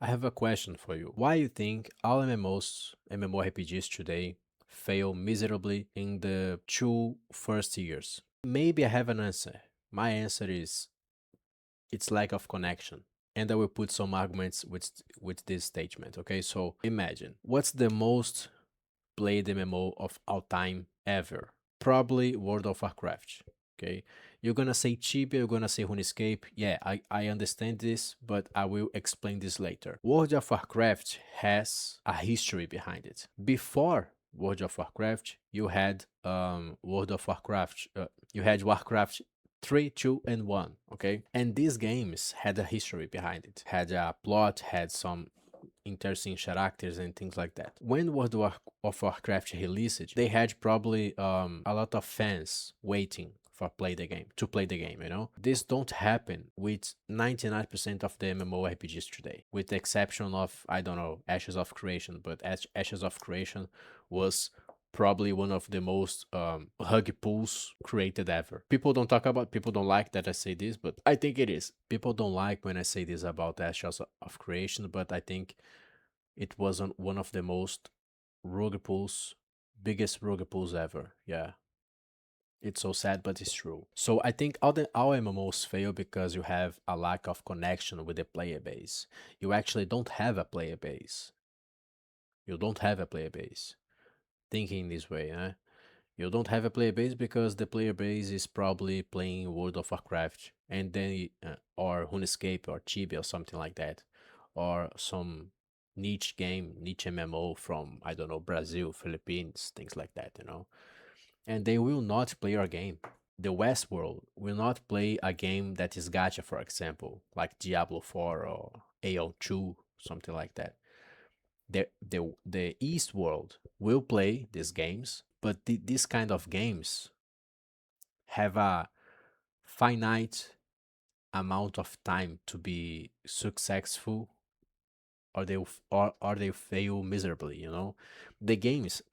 I have a question for you. Why you think all MMORPGs today fail miserably in the two first years? Maybe I have an answer. My answer is it's lack of connection. And I will put some arguments with this statement. Okay, so imagine what's the most played MMO of all time ever? Probably World of Warcraft. Okay, you're gonna say Tibia, you're gonna say RuneScape. Yeah, I understand this, but I will explain this later. World of Warcraft has a history behind it. Before World of Warcraft, you had World of Warcraft. You had Warcraft 3, 2, and 1, okay? And these games had a history behind it, had a plot, had some interesting characters and things like that. When of Warcraft released, they had probably a lot of fans waiting for to play the game, you know? This don't happen with 99% of the MMORPGs today, with the exception of, I don't know, Ashes of Creation, but Ashes of Creation was probably one of the most hug pulls created ever. People don't like that I say this, but I think it is. People don't like when I say this about Ashes of Creation, but I think it was one of the most rug pulls, biggest rug pulls ever. Yeah. It's so sad, but it's true. So I think all MMOs fail because you have a lack of connection with the player base. You actually don't have a player base. You don't have a player base. Thinking this way, eh? You don't have a player base because the player base is probably playing World of Warcraft and then or RuneScape or Tibia or something like that, or some niche game, niche MMO from, I don't know, Brazil, Philippines, things like that, you know. And they will not play your game. The West world will not play a game that is gacha, for example, like Diablo 4 or AL2, something like that. The East world will play these games, but these kind of games have a finite amount of time to be successful, or or they fail miserably, you know. The games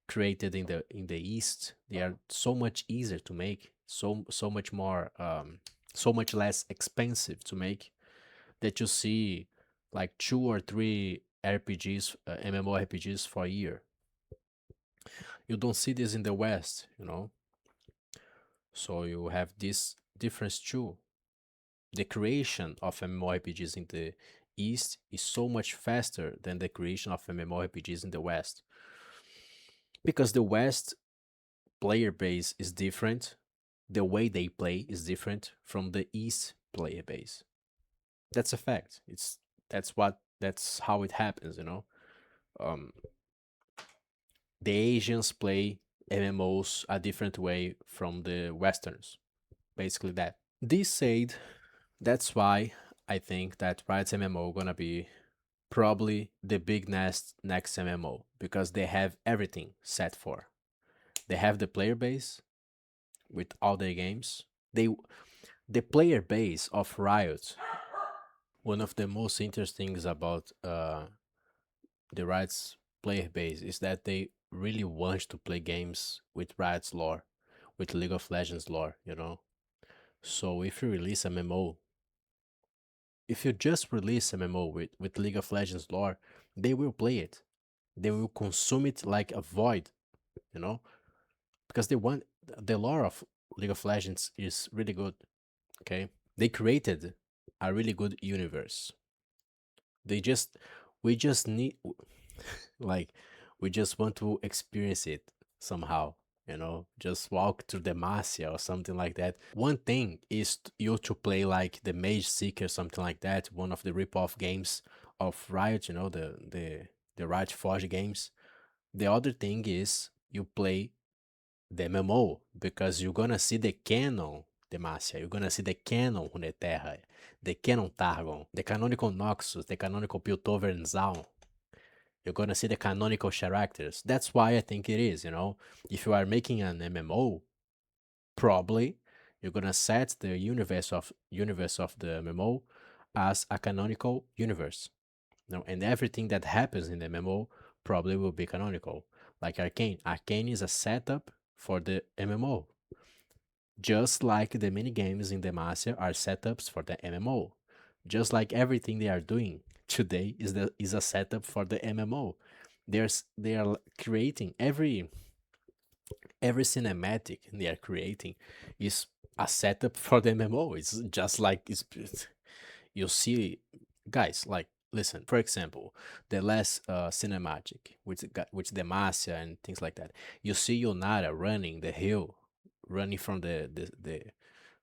created in the East, they are so much easier to make, so much more so much less expensive to make, that you see like 2 or 3 RPGs, MMORPGs for a year. You don't see this in the West, you know. So you have this difference too. The creation of MMORPGs in the East is so much faster than the creation of MMORPGs in the West. Because the West player base is different, the way they play is different from the East player base. That's a fact. That's how it happens, you know. Um, the Asians play MMOs a different way from the Westerns. Basically that. This said, that's why I think that Riot's MMO gonna be probably the big next MMO, because they have everything set for. They have the player base with all their games. The player base of Riot. One of the most interesting things about the Riot's player base is that they really want to play games with Riot's lore, with League of Legends lore, you know. So if you release a MMO, if you just release a MMO with League of Legends lore, they will play it. They will consume it like a void, you know, because they want the lore of League of Legends is really good. Okay, they created a really good universe. They just we just need like we just want to experience it somehow, you know, just walk through the Marcia or something like that. One thing is you to play like the Mage Seeker, something like that, one of the rip-off games of Riot, you know, the Riot Forge games. The other thing is you play the MMO, because you're gonna see the canon Demacia, you're gonna see the canon Runeterra, the canon Targon, the canonical Noxus, the canonical Piltover and Zaun. You're gonna see the canonical characters. That's why I think it is, you know. If you are making an MMO, probably you're gonna set the universe of the MMO as a canonical universe. You know, and everything that happens in the MMO probably will be canonical. Like Arcane. Arcane is a setup for the MMO. Just like the mini games in Demacia are setups for the MMO. Just like everything they are doing today is a setup for the MMO. They are creating every cinematic they are creating is a setup for the MMO. It's just like you see, guys. Like, listen. For example, the last cinematic, which Demacia and things like that. You see Yonara running the hill, running from the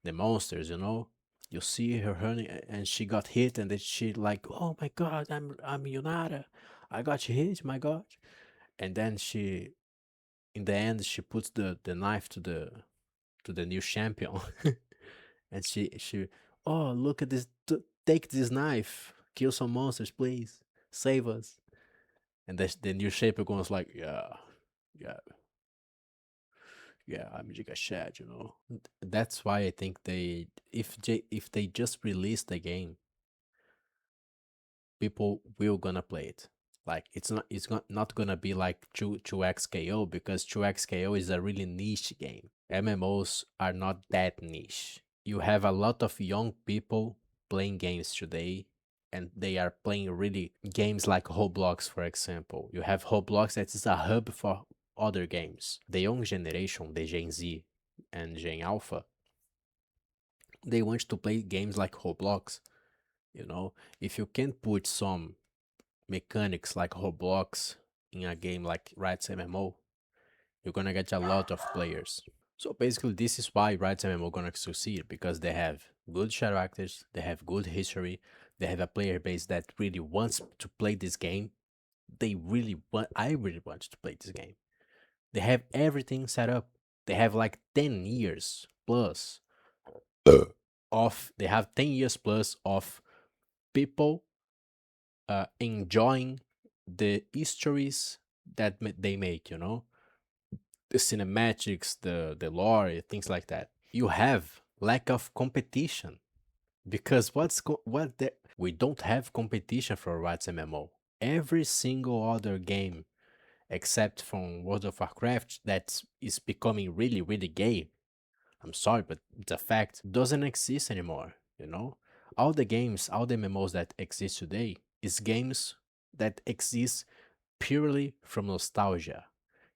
monsters. You see her running, and she got hit, and then she like, oh my god, I'm Yonara. I got hit, my god. And then she, in the end, she puts the knife to the new champion. And she oh, look at this, take this knife, kill some monsters, please, save us. And the new champion goes like, yeah, yeah, I'm Giga Shad, That's why I think if they just release the game, people will gonna play it. Like, it's not gonna be like 2xKO, because 2xKO is a really niche game. MMOs are not that niche. You have a lot of young people playing games today, and they are playing really games like Roblox, for example. You have Roblox, that is a hub for other games. The young generation, the Gen Z and Gen Alpha, they want to play games like Roblox. If you can put some mechanics like Roblox in a game like RIOT'S MMO, you're gonna get a lot of players. So basically, this is why RIOT'S MMO gonna succeed, because they have good shadow actors, they have good history, they have a player base that really wants to play this game. I really want to play this game. They have everything set up. They have like 10 years plus they have 10 years plus of people enjoying the histories that they make, the cinematics, the lore, things like that. You have lack of competition, because we don't have competition for RIOT'S MMO. Every single other game except from World of Warcraft that is becoming really really gay. I'm sorry, but it's a fact. Doesn't exist anymore. All the games, all the MMOs that exist today is games that exist purely from nostalgia.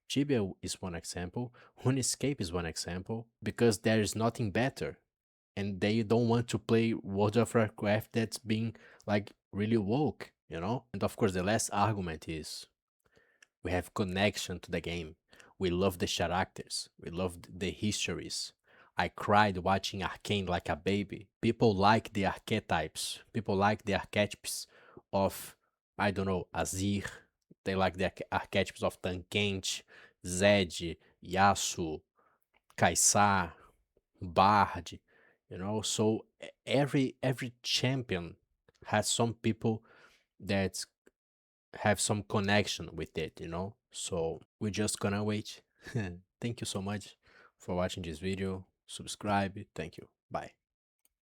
Tibia is one example, RuneScape is one example, because there is nothing better, and they don't want to play World of Warcraft that's being like really woke. And of course, the last argument is we have connection to the game. We love the characters. We love the histories. I cried watching Arcane like a baby. People like the archetypes. People like the archetypes of, I don't know, Azir. They like the archetypes of Tankent, Zed, Yasuo, Kaysar, Bard. So every champion has some people that have some connection with it. So we're just gonna wait. Thank you so much for watching this video. Subscribe. Thank you. Bye.